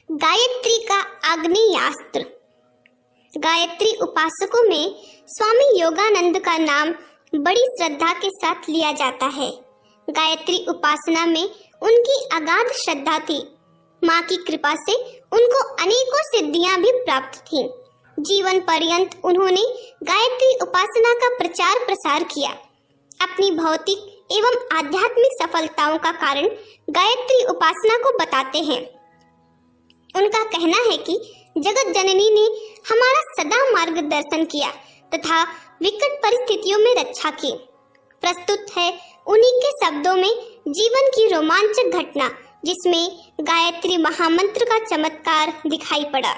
गायत्री का आग्नेयास्त्र। गायत्री उपासकों में स्वामी योगानंद का नाम बड़ी श्रद्धा के साथ लिया जाता है। गायत्री उपासना में उनकी अगाध श्रद्धा थी। माँ की कृपा से उनको अनेकों सिद्धियां भी प्राप्त थीं। जीवन पर्यंत उन्होंने गायत्री उपासना का प्रचार प्रसार किया। अपनी भौतिक एवं आध्यात्मिक सफलताओं का कारण गायत्री उपासना को बताते हैं। उनका कहना है कि जगत जननी ने हमारा सदा मार्गदर्शन किया तथा विकट परिस्थितियों में रक्षा की। प्रस्तुत है उन्हीं के शब्दों में जीवन की रोमांचक घटना, जिसमें गायत्री महामंत्र का चमत्कार दिखाई पड़ा।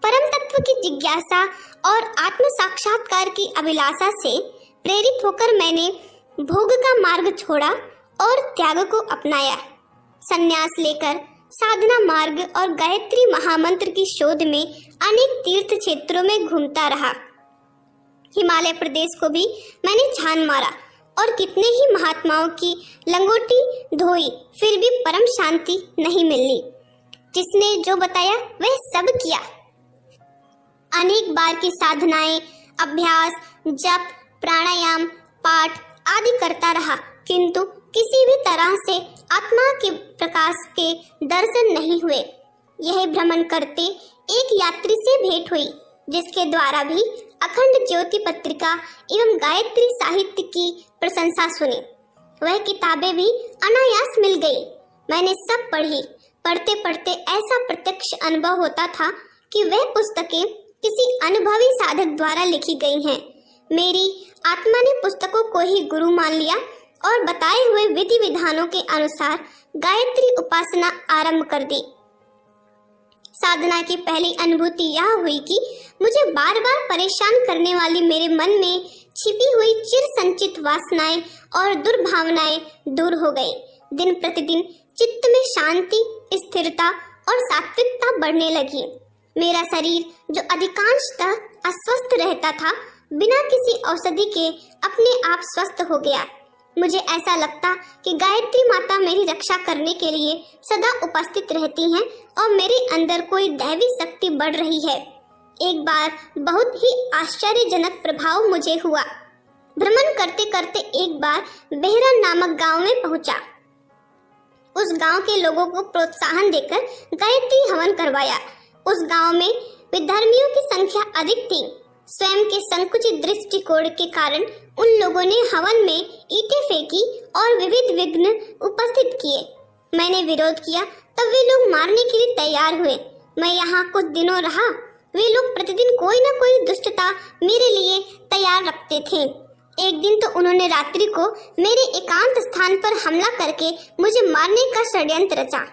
परम तत्व की जिज्ञासा और आत्म साक्षात्कार की अभिलाषा से प्रेरित होकर मैंने भोग का मार्ग छोड़ा और त्याग को अपनाया। संन्यास लेकर साधना मार्ग और गायत्री महामंत्र की शोध में अनेक तीर्थ क्षेत्रों में घूमता रहा। हिमालय प्रदेश को भी मैंने छान मारा और कितने ही महात्माओं की लंगोटी धोई, फिर भी परम शांति नहीं मिली। जिसने जो बताया वह सब किया। अनेक बार की साधनाएं, अभ्यास, जप, प्राणायाम, पाठ आदि करता रहा, किंतु किसी भी तरह से आत्मा के प्रकाश के दर्शन नहीं हुए। यह भ्रमण करते एक यात्री से भेंट हुई, जिसके द्वारा भी अखंड ज्योति पत्रिका एवं गायत्री साहित्य की प्रशंसा सुनी। वह किताबें भी अनायास मिल गई। मैंने सब पढ़ी। पढ़ते पढ़ते ऐसा प्रत्यक्ष अनुभव होता था कि वह पुस्तकें किसी अनुभवी साधक द्वारा लिखी गई हैं। मेरी आत्मा ने पुस्तकों को ही गुरु मान लिया और बताए हुए विधि विधानों के अनुसार गायत्री उपासना आरंभ कर दी। साधना की पहली अनुभूति यह हुई कि मुझे बार बार परेशान करने वाली मेरे मन में छिपी हुई चिर संचित वासनाएं और दुर्भावनाएं दूर हो गई। दिन प्रतिदिन चित्त में शांति, स्थिरता और सात्विकता बढ़ने लगी। मेरा शरीर जो अधिकांशतः अस्वस्थ रहता था, बिना किसी औषधि के अपने आप स्वस्थ हो गया। मुझे ऐसा लगता कि गायत्री माता मेरी रक्षा करने के लिए सदा उपस्थित रहती हैं और मेरे अंदर कोई दैवी शक्ति बढ़ रही है। एक बार बहुत ही आश्चर्यजनक प्रभाव मुझे हुआ। भ्रमण करते करते एक बार बेहरा नामक गांव में पहुंचा। उस गांव के लोगों को प्रोत्साहन देकर गायत्री हवन करवाया। उस गांव में विधर्मियों की संख्या अधिक थी। स्वयं के संकुचित दृष्टिकोण के कारण उन लोगों ने हवन में ईंटें फेंकी और विविध विघ्न उपस्थित किए। मैंने विरोध किया, तब वे लोग मारने के लिए तैयार हुए। मैं यहाँ कुछ दिनों रहा। वे लोग प्रतिदिन कोई न कोई दुष्टता मेरे लिए तैयार रखते थे। एक दिन तो उन्होंने रात्रि को मेरे एकांत स्थान पर हमला करके मुझे मारने का षड्यंत्र रचा।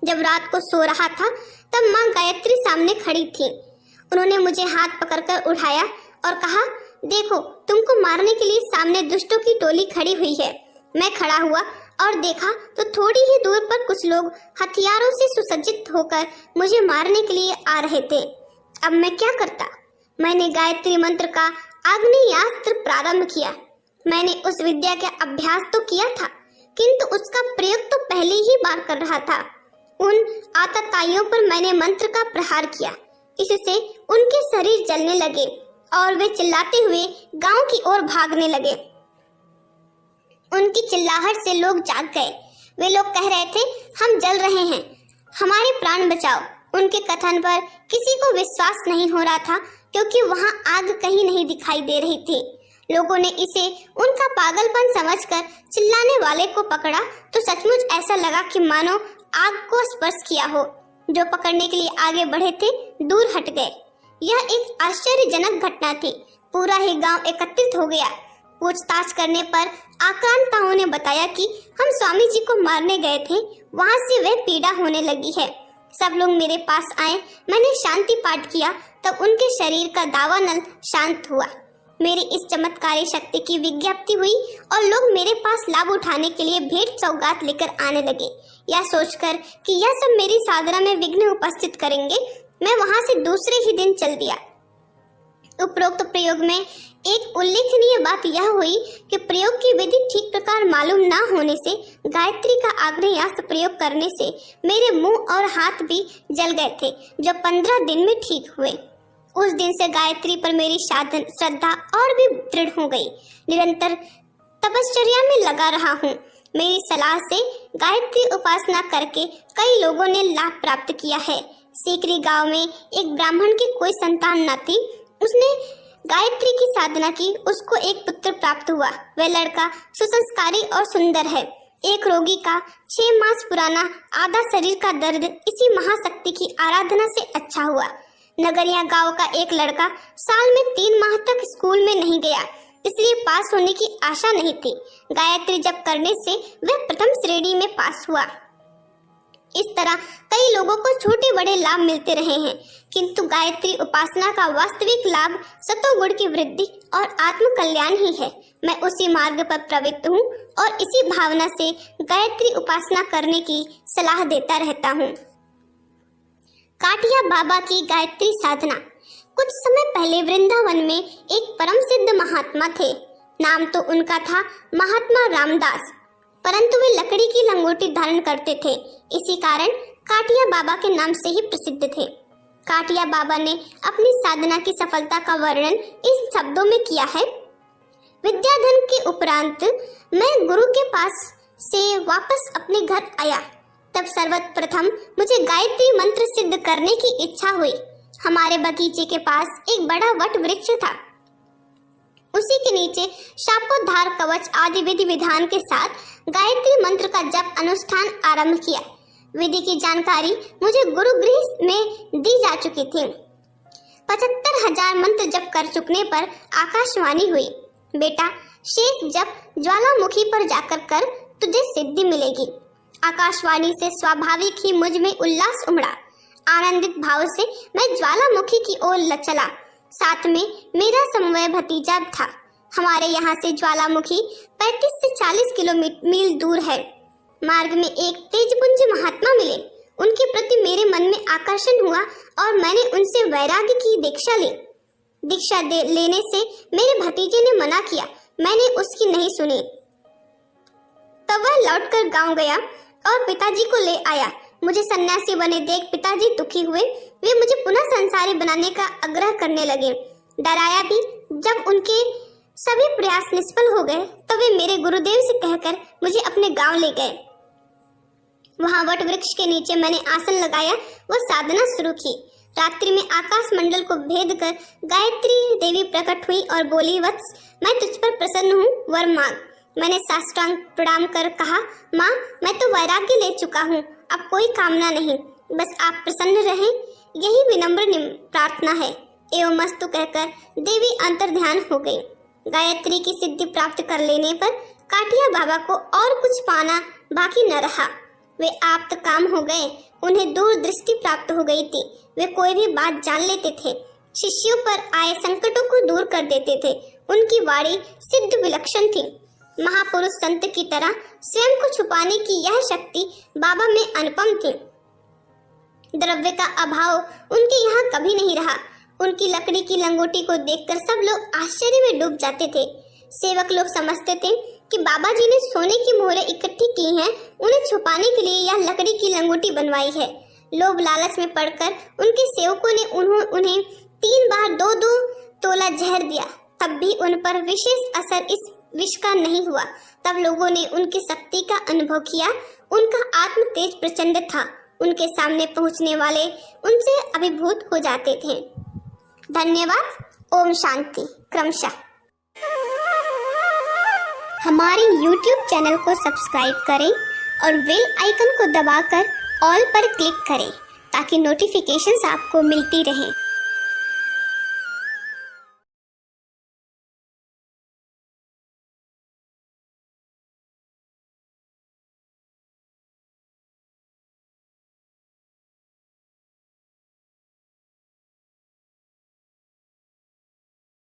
जब रात को सो रहा था, तब माँ गायत्री सामने खड़ी थी। उन्होंने मुझे हाथ पकड़कर उठाया और कहा, देखो, तुमको मारने के लिए सामने दुष्टों की टोली खड़ी हुई है। मैं खड़ा हुआ और देखा तो थोड़ी ही दूर पर कुछ लोग हथियारों से सुसज्जित होकर मुझे मारने के लिए आ रहे थे। अब मैं क्या करता? मैंने गायत्री मंत्र का आग्नेयास्त्र प्रारंभ किया। मैंने उस विद्या का अभ्यास तो किया था, किंतु उसका प्रयोग तो पहली ही बार कर रहा था। उन आतताइयों पर मैंने मंत्र का प्रहार किया। इससे उनके शरीर जलने लगे और वे चिल्लाते हुए गांव की ओर भागने लगे। उनकी चिल्लाहट से लोग जाग गए। वे लोग कह रहे थे, हम जल रहे हैं, हमारे प्राण बचाओ। उनके कथन पर किसी को विश्वास नहीं हो रहा था, क्योंकि वहां आग कहीं नहीं दिखाई दे रही थी। लोगों ने इसे उनका पागलपन समझकर चिल्लाने वाले को पकड़ा तो सचमुच ऐसा लगा कि मानो आग को स्पर्श किया हो। जो पकड़ने के लिए आगे बढ़े थे, दूर हट गए। यह एक आश्चर्यजनक घटना थी। पूरा ही गांव एकत्रित हो गया। पूछताछ करने पर आक्रांताओं ने बताया कि हम स्वामी जी को मारने गए थे, वहां से वह पीड़ा होने लगी है। सब लोग मेरे पास आए। मैंने शांति पाठ किया, तब उनके शरीर का दावानल शांत हुआ। मेरी इस चमत्कारी शक्ति की विज्ञप्ति हुई और लोग मेरे पास लाभ उठाने के लिए भेंट सौगात लेकर आने लगे। यह सोचकर कि यह सब मेरी साधना में विघ्न उपस्थित करेंगे, मैं वहां से दूसरे ही दिन चल दिया। उपरोक्त प्रयोग में एक उल्लेखनीय बात यह हुई कि प्रयोग की विधि ठीक प्रकार मालूम न होने से गायत्री का आग्नेयास्त्र प्रयोग करने से मेरे मुंह और हाथ भी जल गए थे, जो 15 दिन में ठीक हुए। उस दिन से गायत्री पर मेरी श्रद्धा और भी दृढ़ हो गई। निरंतर तपश्चर्या में लगा रहा हूँ। मेरी सलाह से गायत्री उपासना करके कई लोगों ने लाभ प्राप्त किया है। सीकरी गांव में एक ब्राह्मण की कोई संतान न थी। उसने गायत्री की साधना की, उसको एक पुत्र प्राप्त हुआ। वह लड़का सुसंस्कारी और सुंदर है। एक रोगी का 6 मास पुराना आधा शरीर का दर्द इसी महाशक्ति की आराधना से अच्छा हुआ। नगरिया गांव का एक लड़का साल में 3 माह तक स्कूल में नहीं गया, इसलिए पास होने की आशा नहीं थी। गायत्री जप करने से वह प्रथम श्रेणी में पास हुआ। इस तरह कई लोगों को छोटे बड़े लाभ मिलते रहे हैं, किंतु गायत्री उपासना का वास्तविक लाभ सतोगुण की वृद्धि और आत्म कल्याण ही है। मैं उसी मार्ग पर प्रवृत्त हूँ और इसी भावना से गायत्री उपासना करने की सलाह देता रहता हूँ। काठिया बाबा की गायत्री साधना। कुछ समय पहले वृंदावन में एक परम सिद्ध महात्मा थे। नाम तो उनका था महात्मा रामदास, परंतु वे लकड़ी की लंगोटी धारण करते थे। इसी कारण काठिया बाबा के नाम से ही प्रसिद्ध थे। काठिया बाबा ने अपनी साधना की सफलता का वर्णन इन शब्दों में किया है। विद्याधन के उपरांत मैं गुरु के पास से वापस अपने घर आया, तब सर्वप्रथम मुझे गायत्री मंत्र सिद्ध करने की इच्छा हुई। हमारे बगीचे के पास एक बड़ा वट वृक्ष था। उसी के नीचे शापोद्धार कवच आदि विधि विधान के साथ गायत्री मंत्र का जप अनुष्ठान आरंभ किया। विधि की जानकारी मुझे गुरुगृह में दी जा चुकी थी। 75,000 मंत्र जप कर चुकने पर आकाशवाणी हुई, बेटा शेष जप ज्वालामुखी पर जाकर कर, तुझे सिद्धि मिलेगी। आकाशवाणी से स्वाभाविक ही मुझ में उल्लास उमड़ा। आनंदित भाव से मैं ज्वालामुखी की ओर चला। साथ में मेरा समवय भतीजा था। हमारे यहाँ से ज्वालामुखी 35 से 40 मील दूर है। मार्ग में एक तेजपुंज महात्मा मिले। उनके प्रति मेरे मन में आकर्षण हुआ और मैंने उनसे वैराग्य की दीक्षा ली। दीक्षा लेने से मेरे भतीजे ने मना किया। मैंने उसकी नहीं सुनी। तब वह लौटकर गांव गया और पिताजी को ले आया। मुझे सन्यासी बने देख पिताजी दुखी हुए। वे मुझे पुनः संसारी बनाने का आग्रह करने लगे। डराया भी। जब उनके सभी प्रयास निष्फल हो गए तो वे मेरे गुरुदेव से कहकर मुझे अपने गांव ले गए। वहां वट वृक्ष के नीचे मैंने आसन लगाया व साधना शुरू की। रात्रि में आकाश मंडल को भेद कर गायत्री देवी प्रकट हुई और बोली, वत्स मैं तुझ पर प्रसन्न हूँ, वर मांग। मैंने साष्टांग प्रणाम कर कहा, माँ मैं तो वैराग्य ले चुका हूँ, अब कोई कामना नहीं, बस आप प्रसन्न रहें, यही विनम्र प्रार्थना है। एवं मस्तु कहकर देवी अंतर ध्यान हो गई। गायत्री की सिद्धि प्राप्त कर लेने पर काठिया बाबा को और कुछ पाना बाकी न रहा। वे आप्त काम हो गए। उन्हें दूरदृष्टि प्राप्त हो गई थी। वे कोई भी बात जान लेते थे। शिष्यों पर आए संकटों को दूर कर देते थे। उनकी वाणी सिद्ध विलक्षण थी। महापुरुष संत की तरह स्वयं को छुपाने की यह शक्ति बाबा में अनुपम थी। द्रव्य का अभाव उनके यहाँ कभी नहीं रहा। उनकी लकड़ी की लंगोटी को देखकर सब लोग आश्चर्य में डूब जाते थे। सेवक लोग समझते थे कि बाबा जी ने सोने की मोहरें इकट्ठी की हैं, उन्हें छुपाने के लिए यह लकड़ी की लंगोटी बनवाई है। लोभ लालच में पड़कर उनके सेवकों ने उन्हें 3 बार 2-2 तोला जहर दिया, तब भी उन पर विशेष असर इस विष का नहीं हुआ। तब लोगों ने उनकी शक्ति का अनुभव किया। उनका आत्म तेज प्रचंड था। उनके सामने पहुंचने वाले उनसे अभिभूत हो जाते थे। धन्यवाद। ओम शांति। क्रमशः हमारे YouTube चैनल को सब्सक्राइब करें और बेल आइकन को दबाकर ऑल पर क्लिक करें ताकि नोटिफिकेशंस आपको मिलती रहें।